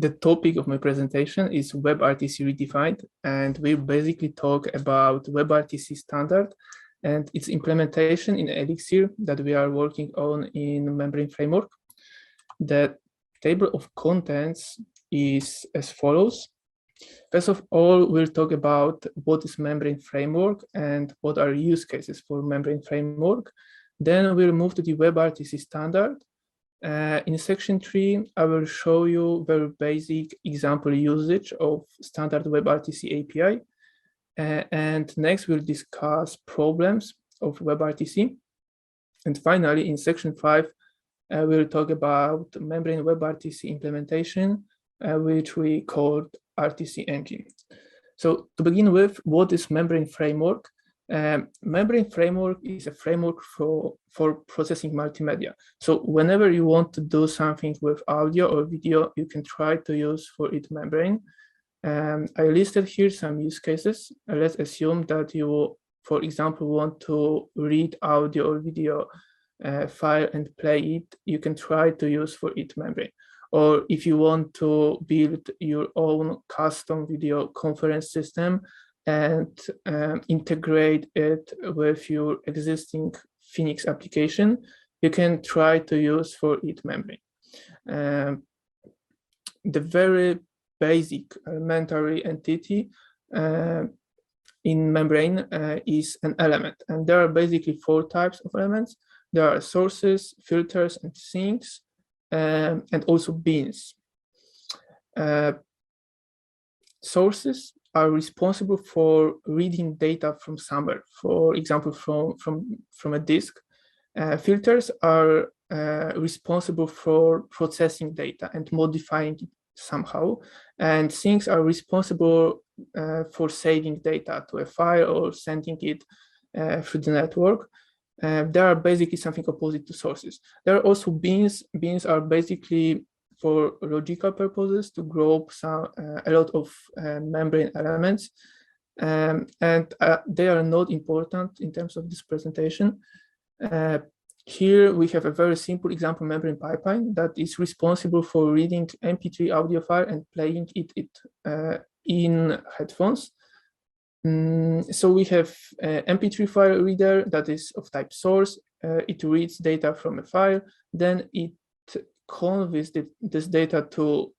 The topic of my presentation is WebRTC redefined, and we basically talk about WebRTC standard and its implementation in Elixir that we are working on in Membrane framework. The table of contents is as follows. First of all, we'll talk about what is Membrane framework and what are use cases for Membrane framework. Then we'll move to the WebRTC standard. In section 3, I will show you very basic example usage of standard WebRTC API. And next, we'll discuss problems of WebRTC. And finally, in section 5, we'll talk about Membrane WebRTC implementation, which we called RTC Engine. So to begin with, what is Membrane framework? Membrane framework is a framework for processing multimedia. So whenever you want to do something with audio or video, you can try to use for it Membrane. I listed here some use cases. Let's assume that you, for example, want to read audio or video file and play it. You can try to use for it Membrane. Or if you want to build your own custom video conference system and integrate it with your existing Phoenix application, you can try to use for it Membrane. The very basic elementary entity in Membrane is an element, and there are basically 4 types of elements. There are sources, filters, and sinks, and also beans. Sources are responsible for reading data from somewhere, for example, from a disk. Filters are responsible for processing data and modifying it somehow. And sinks are responsible for saving data to a file or sending it through the network. They are basically something opposite to sources. There are also beans. Beans are basically for logical purposes to group a lot of membrane elements. And they are not important in terms of this presentation. Here we have a very simple example membrane pipeline that is responsible for reading MP3 audio file and playing it in headphones. So we have MP3 file reader that is of type source. It reads data from a file, then it conveys this data to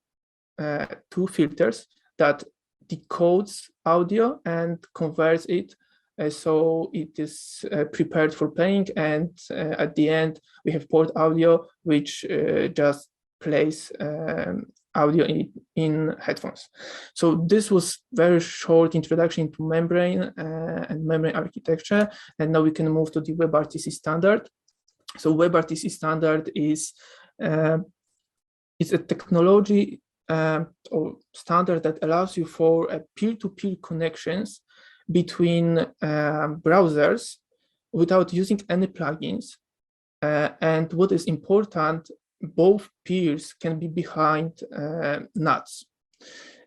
2 filters that decodes audio and converts it so it is prepared for playing, and at the end we have port audio, which just plays audio in headphones. So this was very short introduction to Membrane and Membrane architecture, and now we can move to the WebRTC standard. So WebRTC standard is it's a technology or standard that allows you for peer-to-peer connections between browsers without using any plugins. And what is important, both peers can be behind NATs.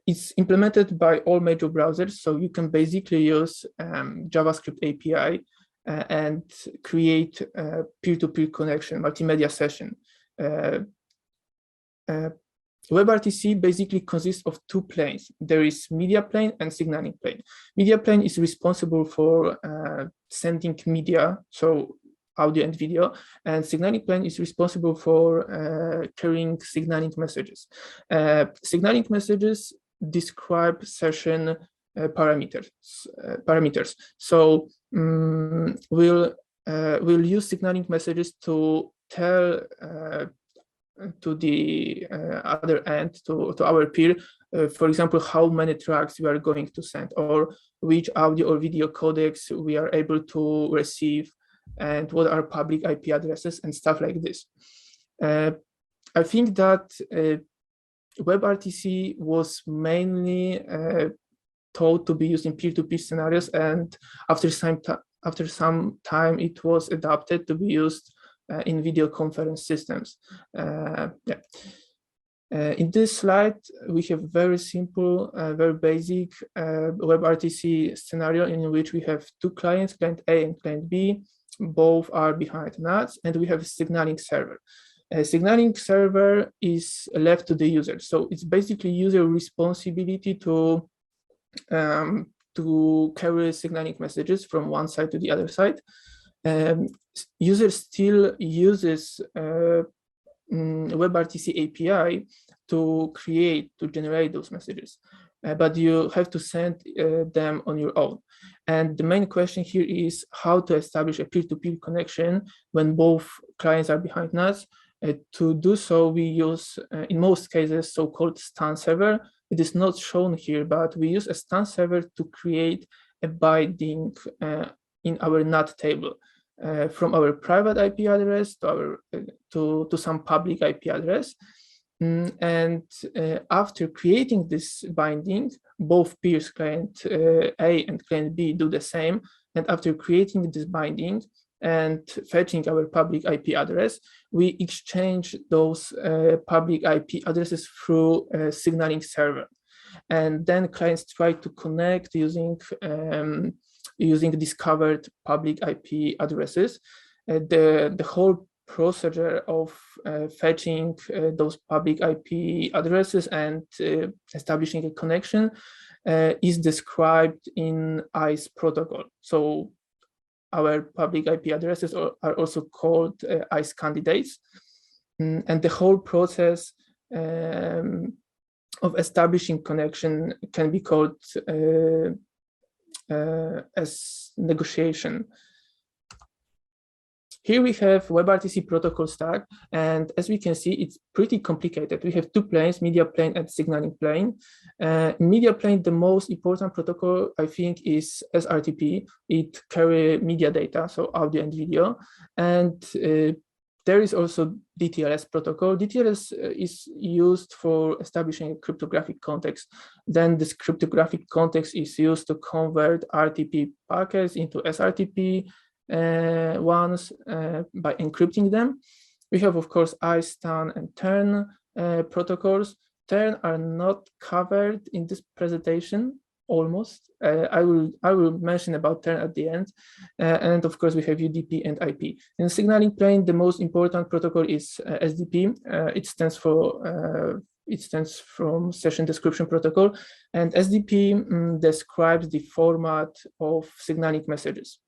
It's implemented by all major browsers, so you can basically use JavaScript API and create a peer-to-peer connection, multimedia session. WebRTC basically consists of 2 planes. There is media plane and signaling plane. Media plane is responsible for sending media, so audio and video, and signaling plane is responsible for carrying signaling messages. Signaling messages describe session parameters. So we'll use signaling messages to tell to the other end, to our peer, for example, how many tracks we are going to send, or which audio or video codecs we are able to receive, and what are public IP addresses and stuff like this. I think that WebRTC was mainly taught to be used in P2P scenarios, and after some time it was adapted to be used in video conference systems. In this slide, we have very simple, very basic WebRTC scenario in which we have 2 clients, client A and client B. Both are behind NATs, and we have a signaling server. A signaling server is left to the user. So it's basically user responsibility to carry signaling messages from one side to the other side. User still uses WebRTC API to generate those messages, but you have to send them on your own. And the main question here is how to establish a peer-to-peer connection when both clients are behind us. To do so, we use, in most cases, so-called STAN server. It is not shown here, but we use a STAN server to create a binding in our NAT table from our private IP address to some public IP address. And after creating this binding, both peers, client A and client B, do the same. And after creating this binding and fetching our public IP address, we exchange those public IP addresses through a signaling server. And then clients try to connect using discovered public IP addresses. The whole procedure of fetching those public IP addresses and establishing a connection is described in ICE protocol. So our public IP addresses are also called ICE candidates. And the whole process of establishing connection can be called as negotiation. Here we have WebRTC protocol stack, and as we can see, it's pretty complicated. We have two planes, media plane and signaling plane. Media plane, the most important protocol, I think, is SRTP. It carries media data, so audio and video. And there is also DTLS protocol. DTLS is used for establishing a cryptographic context. Then this cryptographic context is used to convert RTP packets into SRTP ones by encrypting them. We have, of course, ICE, STAN, and TERN protocols. TERN are not covered in this presentation, almost. I will mention about TERN at the end. And of course, we have UDP and IP. In signaling plane, the most important protocol is SDP. It stands from Session Description Protocol, and SDP describes the format of signaling messages.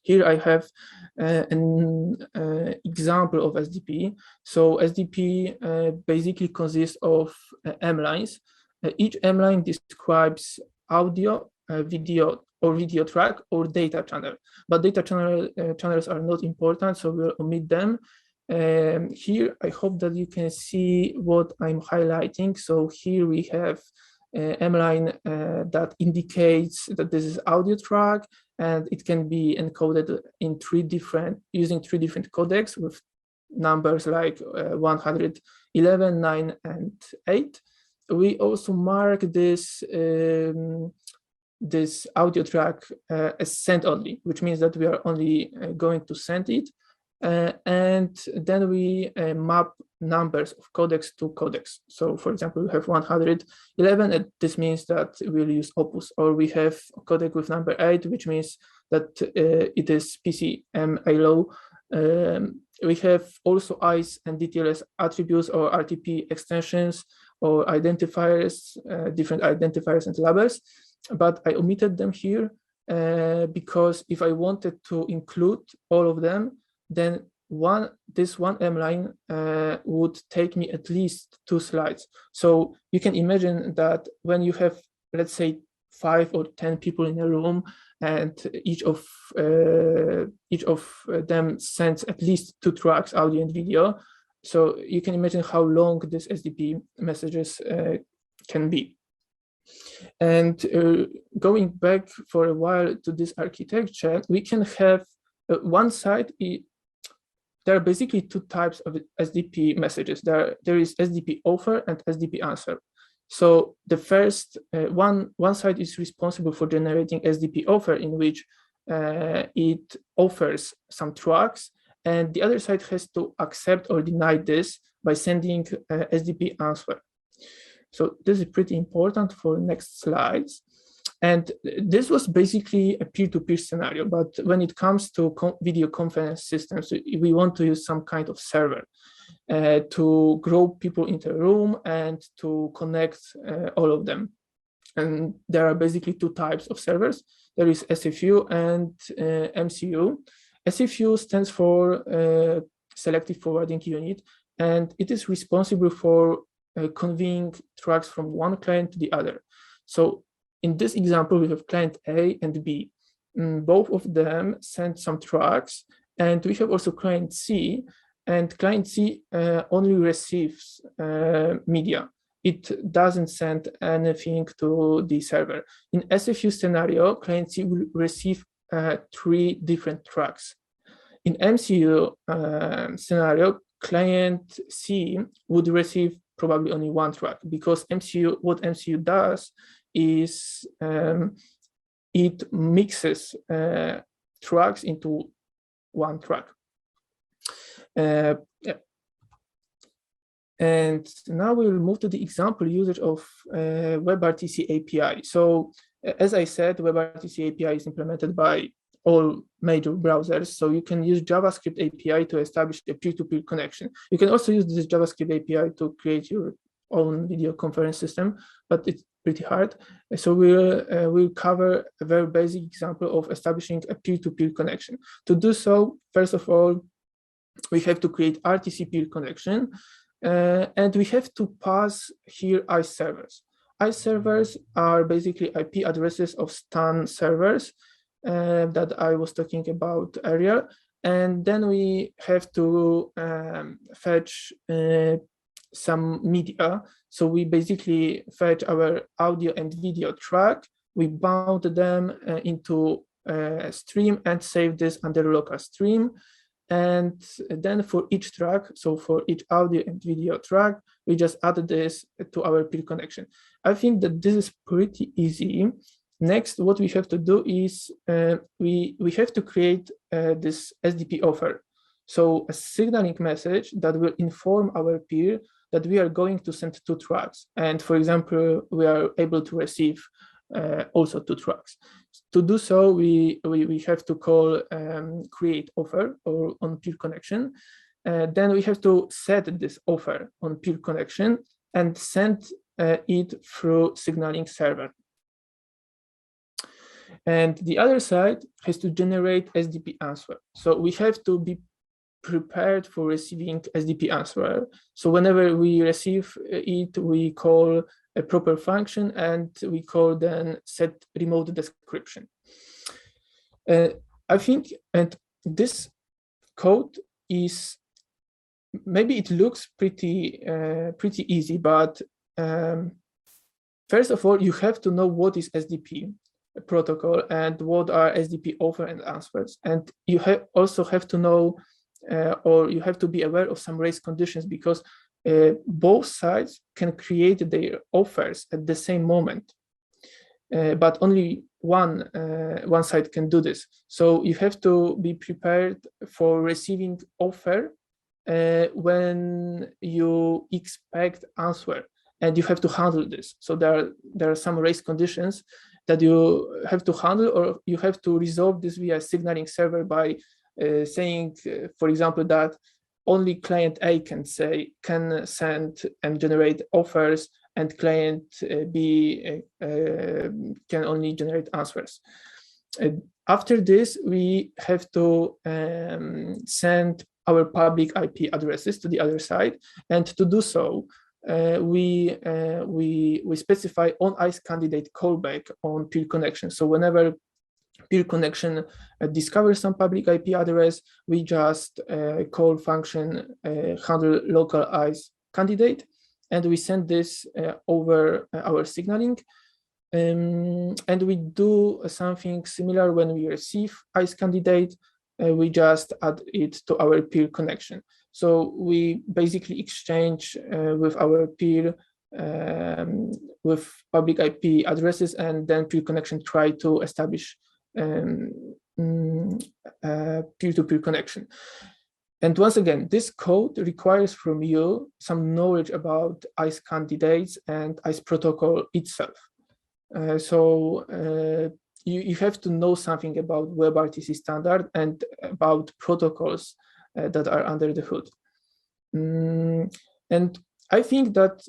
Here I have an example of SDP. So SDP basically consists of M lines. Each M line describes audio, video, or video track, or data channel. But data channels are not important, so we'll omit them. Here, I hope that you can see what I'm highlighting. So here we have M line that indicates that this is audio track, and it can be encoded in using three different codecs with numbers like 111, 9, and 8. We also mark this this audio track as send only, which means that we are only going to send it. And then we map numbers of codecs to codecs. So for example, we have 111, and this means that we'll use Opus, or we have a codec with number 8, which means that it is PCM-ALO. We have also ICE and DTLS attributes or RTP extensions or identifiers, different identifiers and labels, but I omitted them here because if I wanted to include all of them, then this one M line would take me at least 2 slides. So you can imagine that when you have, let's say, 5 or 10 people in a room, and each of them sends at least 2 tracks, audio and video. So you can imagine how long these SDP messages can be. And going back for a while to this architecture, we can have one side. There are basically 2 types of SDP messages. There is SDP offer and SDP answer. So the first one side is responsible for generating SDP offer, in which it offers some tracks, and the other side has to accept or deny this by sending SDP answer. So this is pretty important for next slides. And this was basically a peer-to-peer scenario. But when it comes to video conference systems, we want to use some kind of server to group people into a room and to connect all of them. And there are basically two types of servers. There is SFU and MCU. SFU stands for Selective Forwarding Unit, and it is responsible for conveying tracks from one client to the other. So in this example, we have client A and B. Both of them send some tracks, and we have also client C, and client C only receives media. It doesn't send anything to the server. In SFU scenario, client C will receive 3 different tracks. In MCU scenario, client C would receive probably only 1 track, because what MCU does is it mixes tracks into 1 track. And now we will move to the example usage of WebRTC API. So as I said, WebRTC API is implemented by all major browsers. So you can use JavaScript API to establish a peer-to-peer connection. You can also use this JavaScript API to create your own video conference system, but it's pretty hard. So we'll cover a very basic example of establishing a peer-to-peer connection. To do so, first of all, we have to create RTC peer connection. And we have to pass here ICE servers. ICE servers are basically IP addresses of STAN servers that I was talking about earlier. And then we have to fetch some media. So we basically fetch our audio and video track. We bound them into a stream and save this under local stream. And then for each track, so for each audio and video track, we just add this to our peer connection. I think that this is pretty easy. Next, what we have to do is we have to create this SDP offer. So a signaling message that will inform our peer that we are going to send 2 tracks. And for example, we are able to receive also 2 tracks. To do so, we have to call create offer or on peer connection. Then we have to set this offer on peer connection and send it through signaling server. And the other side has to generate SDP answer. So we have to be prepared for receiving SDP answer. So whenever we receive it, we call a proper function and we call then set remote description. I think, and this code is, maybe it looks pretty easy, but first of all, you have to know what is SDP protocol and what are SDP offer and answers. And you also have to know, or you have to be aware of some race conditions, because both sides can create their offers at the same moment, but only one side can do this. So you have to be prepared for receiving offer when you expect answer, and you have to handle this. So there are some race conditions that you have to handle, or you have to resolve this via signaling server by saying, for example, that only client A can send and generate offers, and client B can only generate answers. After this, we have to send our public IP addresses to the other side, and to do so, we specify on ICE candidate callback on peer connection. So whenever peer connection discovers some public IP address, we just call function handle local ICE candidate, and we send this over our signaling. And we do something similar when we receive ICE candidate. We just add it to our peer connection. So we basically exchange with our peer with public IP addresses, and then peer connection try to establish peer-to-peer connection. And once again, this code requires from you some knowledge about ICE candidates and ICE protocol itself. You have to know something about WebRTC standard and about protocols that are under the hood. And I think that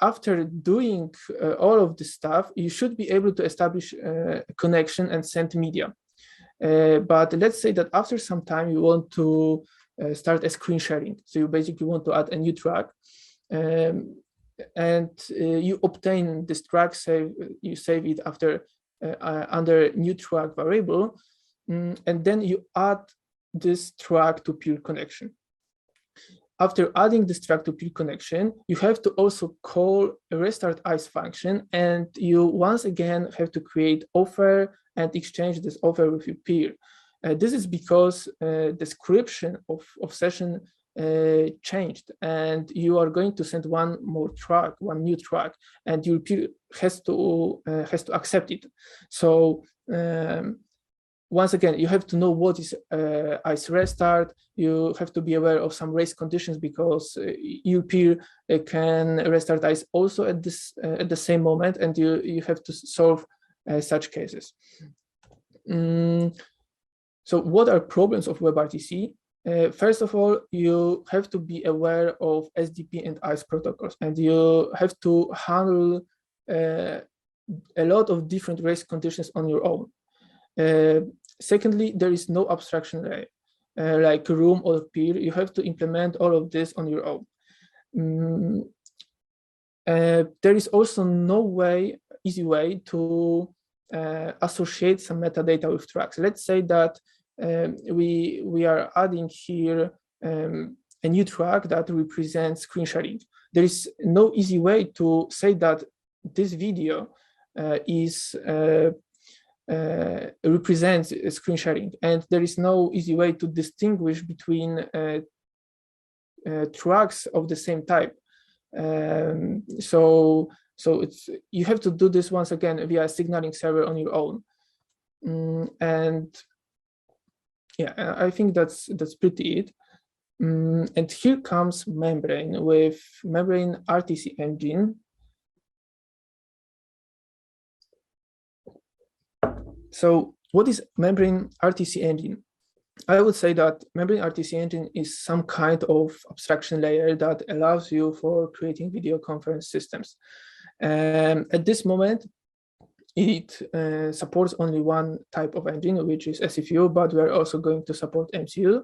after doing all of this stuff, you should be able to establish a connection and send media. But let's say that after some time you want to start a screen sharing. So you basically want to add a new track, and you obtain this track, you save it after under new track variable, and then you add this track to peer connection. After adding this track to peer connection, you have to also call a restart ICE function, and you once again have to create offer and exchange this offer with your peer. This is because description of session changed, and you are going to send one new track, and your peer has to accept it. So once again, you have to know what is ICE restart. You have to be aware of some race conditions, because your peer can restart ICE also at the same moment, and you have to solve such cases. So what are problems of WebRTC? First of all, you have to be aware of SDP and ICE protocols, and you have to handle a lot of different race conditions on your own. Secondly, there is no abstraction layer, like room or peer. You have to implement all of this on your own. There is also no easy way to associate some metadata with tracks. Let's say that we are adding here a new track that represents screen sharing. There is no easy way to say that this video represents screen sharing, and there is no easy way to distinguish between tracks of the same type. So you have to do this once again via a signaling server on your own. And yeah, I think that's pretty it. And here comes Membrane with Membrane RTC Engine. So what is Membrane RTC Engine? I would say that Membrane RTC Engine is some kind of abstraction layer that allows you for creating video conference systems. At this moment, it supports only one type of engine, which is SFU, but we are also going to support MCU.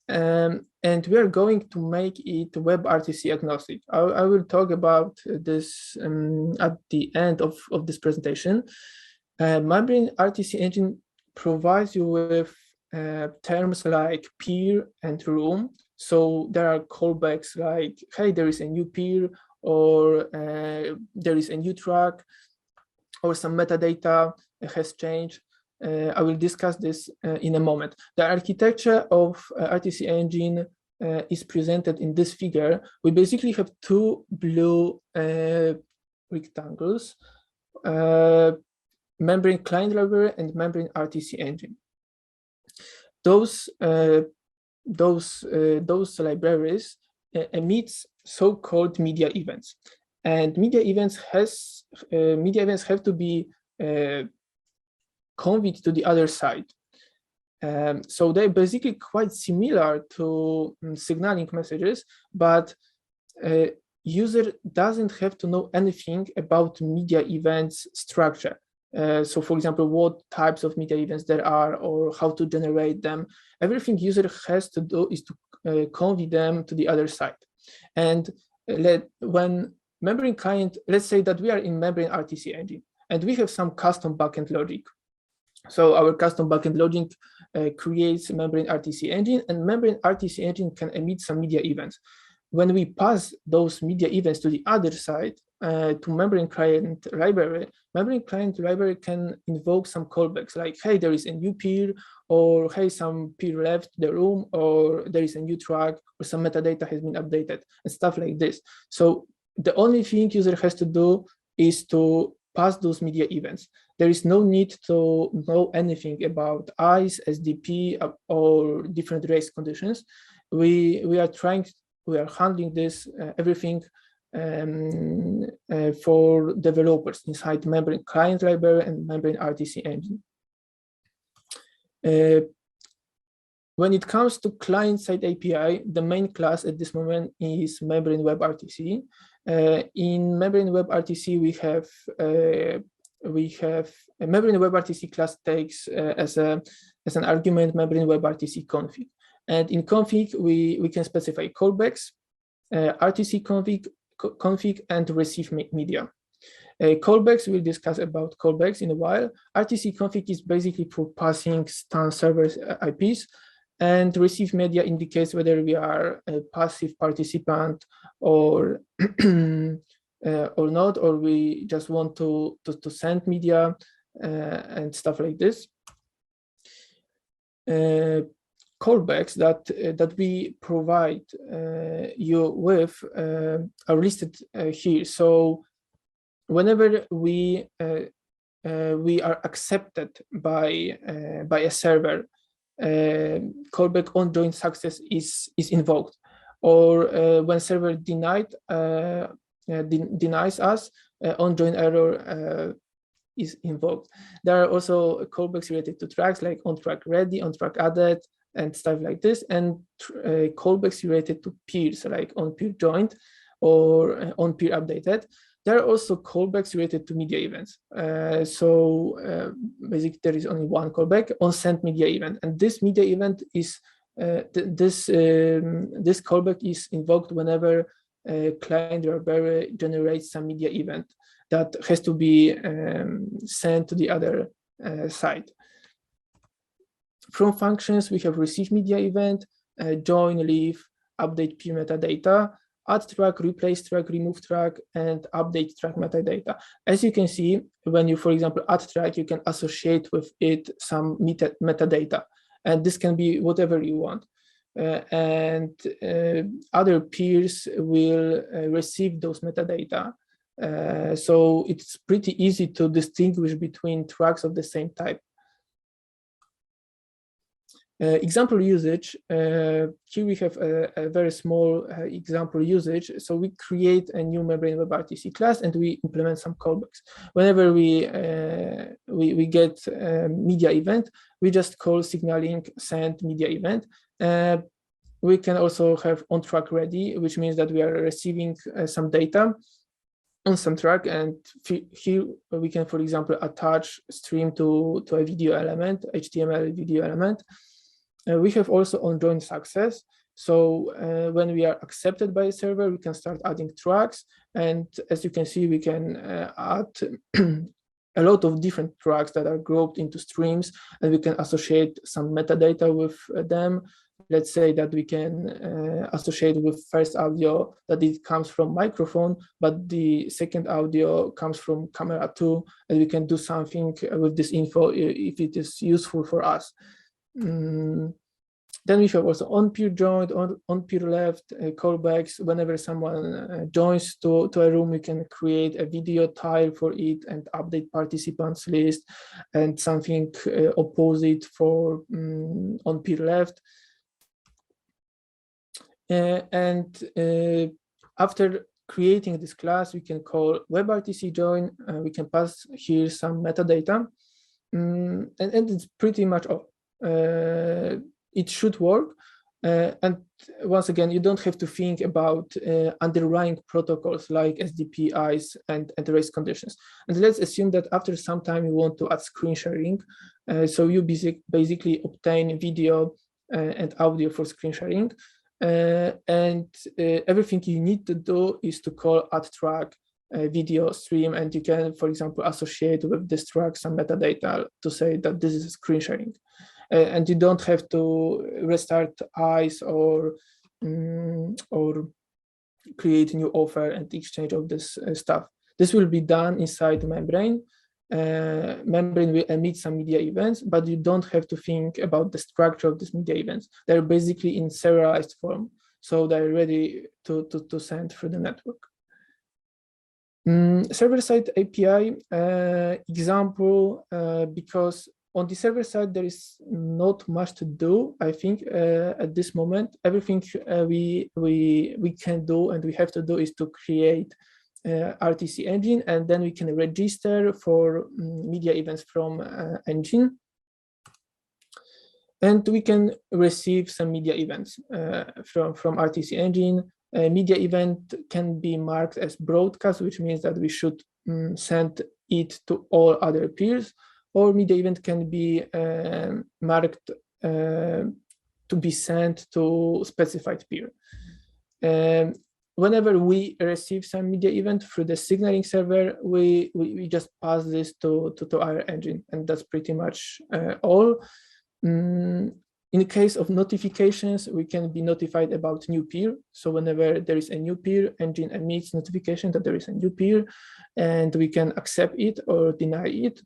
And we are going to make it WebRTC agnostic. I will talk about this at the end of this presentation. Membrane RTC Engine provides you with terms like peer and room. So there are callbacks like, hey, there is a new peer, or there is a new track, or some metadata has changed. I will discuss this in a moment. The architecture of RTC Engine is presented in this figure. We basically have two blue rectangles, Membrane Client Library and Membrane RTC Engine. Those libraries emits so-called media events, and media events have to be conveyed to the other side. So they're basically quite similar to signaling messages, but user doesn't have to know anything about media events structure. So for example, what types of media events there are, or how to generate them. Everything user has to do is to convey them to the other side. And when Membrane client, let's say that we are in Membrane RTC Engine, and we have some custom backend logic. So our custom backend logic creates Membrane RTC Engine, and Membrane RTC Engine can emit some media events. When we pass those media events to the other side, to Membrane Client Library, Membrane Client Library can invoke some callbacks like, hey, there is a new peer, or hey, some peer left the room, or there is a new track, or some metadata has been updated, and stuff like this. So the only thing user has to do is to pass those media events. There is no need to know anything about ICE, SDP, or different race conditions. We are handling this everything for developers inside Membrane Client Library and Membrane RTC Engine. When it comes to client-side API, the main class at this moment is Membrane WebRTC. In Membrane WebRTC, we have a Membrane WebRTC class takes as an argument Membrane WebRTC config. And in config, we can specify callbacks, RTC config, and receive media. Callbacks, we'll discuss about callbacks in a while. RTC config is basically for passing STAN servers IPs, and receive media indicates whether we are a passive participant or not, or we just want to send media and stuff like this. Callbacks that we provide you with are listed here. So whenever we are accepted by a server, callback on join success is invoked, or when server denies us, on join error is invoked. There are also callbacks related to tracks like on track ready, on track added, and stuff like this, and callbacks related to peers like on peer joined or on peer updated. There are also callbacks related to media events. Basically, there is only one callback on send media event, and this media event is this callback is invoked whenever client library generates some media event that has to be sent to the other side. From functions, we have receive media event, join, leave, update peer metadata, add track, replace track, remove track, and update track metadata. As you can see, when you, for example, add track, you can associate with it some metadata, and this can be whatever you want. Other peers will receive those metadata. So it's pretty easy to distinguish between tracks of the same type. Example usage, here we have a very small example usage. So we create a new Membrane WebRTC class and we implement some callbacks. Whenever we get a media event, we just call signaling send media event. We can also have on track ready, which means that we are receiving some data on some track, and here we can, for example, attach stream to a video element, HTML video element. We have also on join success. So when we are accepted by a server, we can start adding tracks. And as you can see, we can add a lot of different tracks that are grouped into streams, and we can associate some metadata with them. Let's say that we can associate with first audio that it comes from microphone, but the second audio comes from camera 2, and we can do something with this info if it is useful for us. Then we have also on peer joined, on peer left, callbacks. Whenever someone joins to a room, we can create a video tile for it and update participants list, and something opposite for on peer left. After creating this class, we can call WebRTC join. We can pass here some metadata, and it's pretty much all. It should work. And once again, you don't have to think about underlying protocols like SDPIs and race conditions. And let's assume that after some time you want to add screen sharing. So you basically obtain video and audio for screen sharing. Everything you need to do is to call add track video stream, and you can, for example, associate with this track some metadata to say that this is screen sharing. And you don't have to restart ICE or create new offer and exchange of this stuff. This will be done inside Membrane. Membrane will emit some media events, but you don't have to think about the structure of these media events. They're basically in serialized form, so they're ready to send through the network. Server-side API example, because on the server side, there is not much to do, I think, at this moment. Everything we can do and we have to do is to create RTC engine, and then we can register for media events from engine. And we can receive some media events from RTC engine. A media event can be marked as broadcast, which means that we should send it to all other peers, or media event can be marked to be sent to specified peer. Whenever we receive some media event through the signaling server, we just pass this to our engine, and that's pretty much all. In case of notifications, we can be notified about new peer. So whenever there is a new peer, engine emits notification that there is a new peer, and we can accept it or deny it.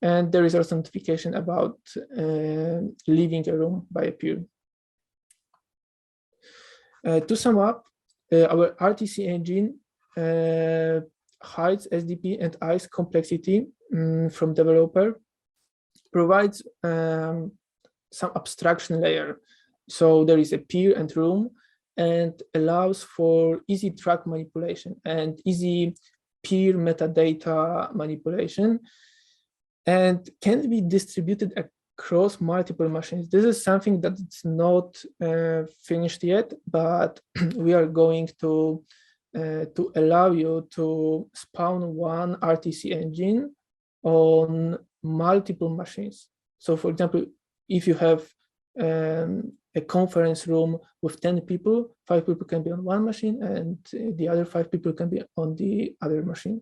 And there is also notification about leaving a room by a peer. To sum up, our RTC engine hides SDP and ICE complexity from developer, provides some abstraction layer. So there is a peer and room, and allows for easy track manipulation and easy peer metadata manipulation, and can be distributed across multiple machines. This is something that's not finished yet, but we are going to allow you to spawn one RTC engine on multiple machines. So for example, if you have a conference room with 10 people, 5 people can be on one machine and the other 5 people can be on the other machine.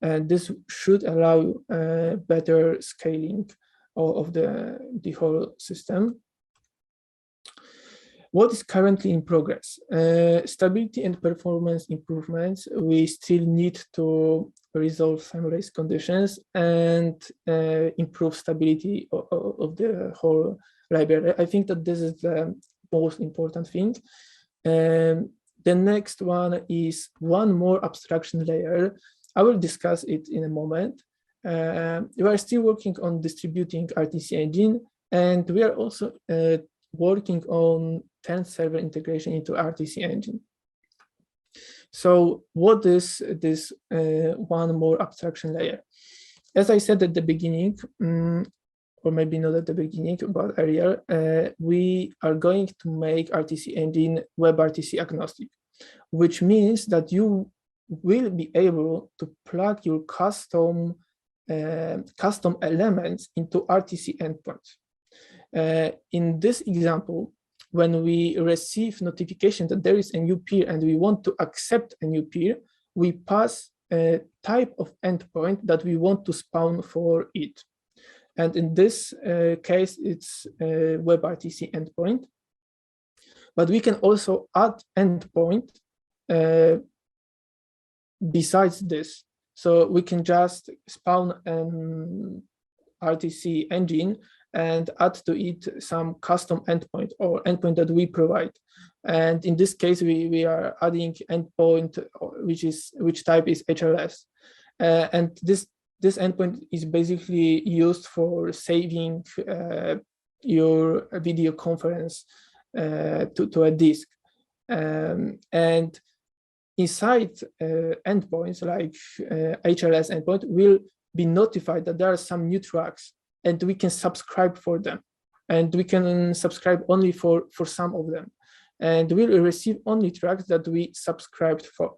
And this should allow better scaling of the whole system. What is currently in progress? Stability and performance improvements. We still need to resolve some race conditions and improve stability of the whole library. I think that this is the most important thing. The next one is one more abstraction layer. I will discuss it in a moment. We are still working on distributing RTC engine, and we are also working on 10 server integration into RTC engine. So what is this one more abstraction layer? As I said at the beginning, or maybe not at the beginning, but earlier, we are going to make RTC engine WebRTC agnostic, which means that you will be able to plug your custom elements into RTC endpoints. In this example, when we receive notification that there is a new peer and we want to accept a new peer, we pass a type of endpoint that we want to spawn for it. And in this case, it's a WebRTC endpoint. But we can also add endpoint besides this. So we can just spawn an RTC engine and add to it some custom endpoint or endpoint that we provide. And in this case, we are adding endpoint, which type is HLS. And this endpoint is basically used for saving your video conference to a disk. And inside endpoints like HLS endpoint will be notified that there are some new tracks, and we can subscribe for them. And we can subscribe only for some of them. And we'll receive only tracks that we subscribed for.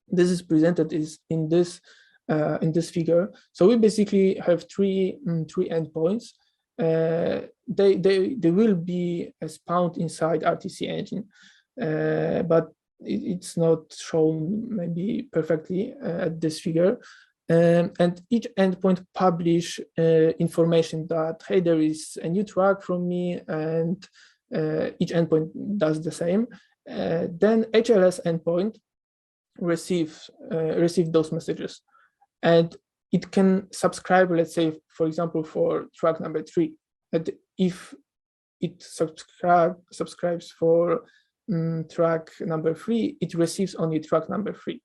This is presented in this figure. So we basically have three endpoints. They will be spawned inside RTC engine, but it's not shown maybe perfectly at this figure. And each endpoint publish information that, hey, there is a new track from me, and each endpoint does the same. Then HLS endpoint receive those messages, and it can subscribe, let's say, for example, for track number 3. And if it subscribes for track number 3, it receives only track number 3.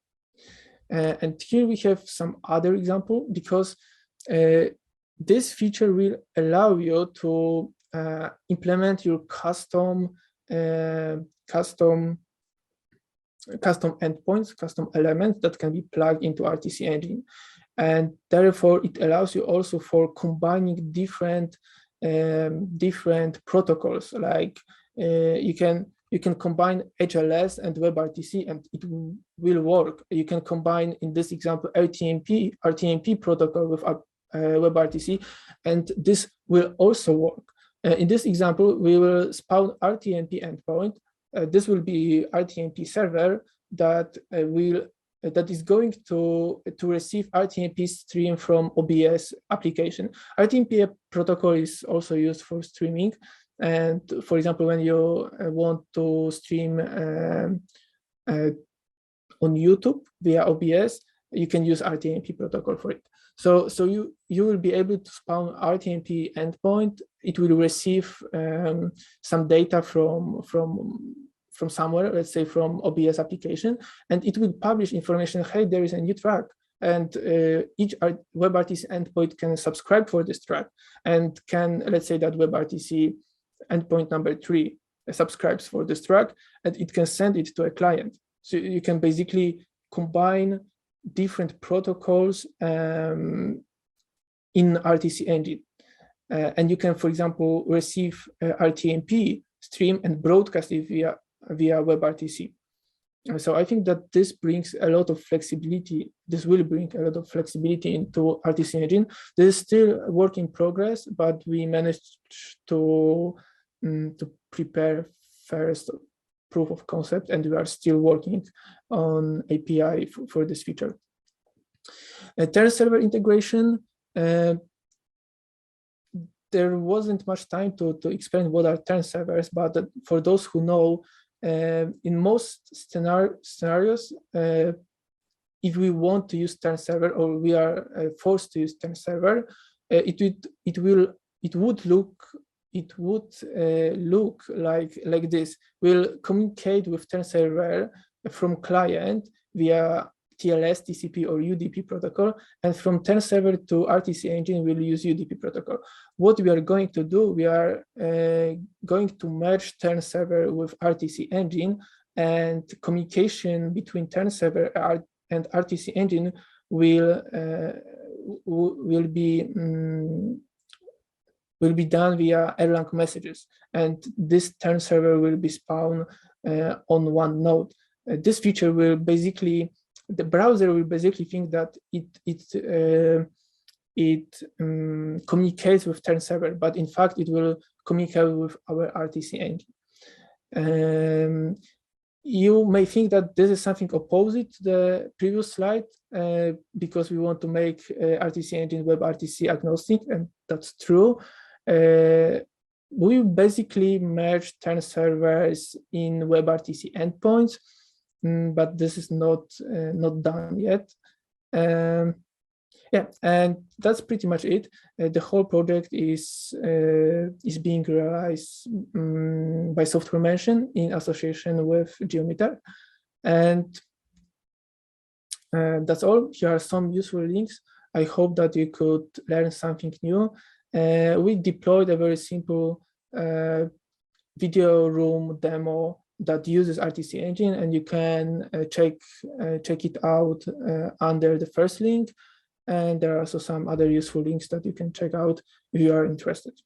And here we have some other example, because this feature will allow you to implement your custom endpoints, custom elements that can be plugged into RTC Engine. And therefore, it allows you also for combining different protocols. Like you can combine HLS and WebRTC, and it will work. You can combine, in this example, RTMP protocol with WebRTC, and this will also work. In this example, we will spawn RTMP endpoint. This will be RTMP server that is going to receive RTMP stream from OBS application. RTMP protocol is also used for streaming. And for example, when you want to stream on YouTube via OBS, you can use RTMP protocol for it. So you will be able to spawn RTMP endpoint. It will receive some data from somewhere, let's say from OBS application, and it will publish information, hey, there is a new track. And each WebRTC endpoint can subscribe for this track, and can, let's say that WebRTC endpoint number 3 subscribes for this track, and it can send it to a client. So you can basically combine different protocols in RTC Engine. And you can, for example, receive RTMP stream and broadcast it via WebRTC. So I think that this brings a lot of flexibility. This will bring a lot of flexibility into RTC Engine. This is still a work in progress, but we managed to prepare first proof of concept, and we are still working on API for this feature. Term server integration. There wasn't much time to explain what are term servers, but for those who know, in most scenarios, if we want to use term server, or we are forced to use term server, it would look like this. We'll communicate with term server from client via TLS, TCP, or UDP protocol, and from term server to RTC Engine, we'll use UDP protocol. What we are going to do, we are going to merge term server with RTC Engine, and communication between term server and RTC Engine will be done via Erlang messages, and this term server will be spawned on one node. This feature will basically, the browser will basically think that it communicates with term server, but in fact it will communicate with our RTC Engine. You may think that this is something opposite to the previous slide, because we want to make RTC Engine WebRTC agnostic, and that's true. We basically merge term servers in WebRTC endpoints, but this is not done yet. Yeah, and that's pretty much it. The whole project is being realized by Software Mention in association with Geometer, and that's all. Here are some useful links. I hope that you could learn something new. We deployed a very simple video room demo that uses RTC Engine, and you can check it out under the first link. And there are also some other useful links that you can check out if you are interested.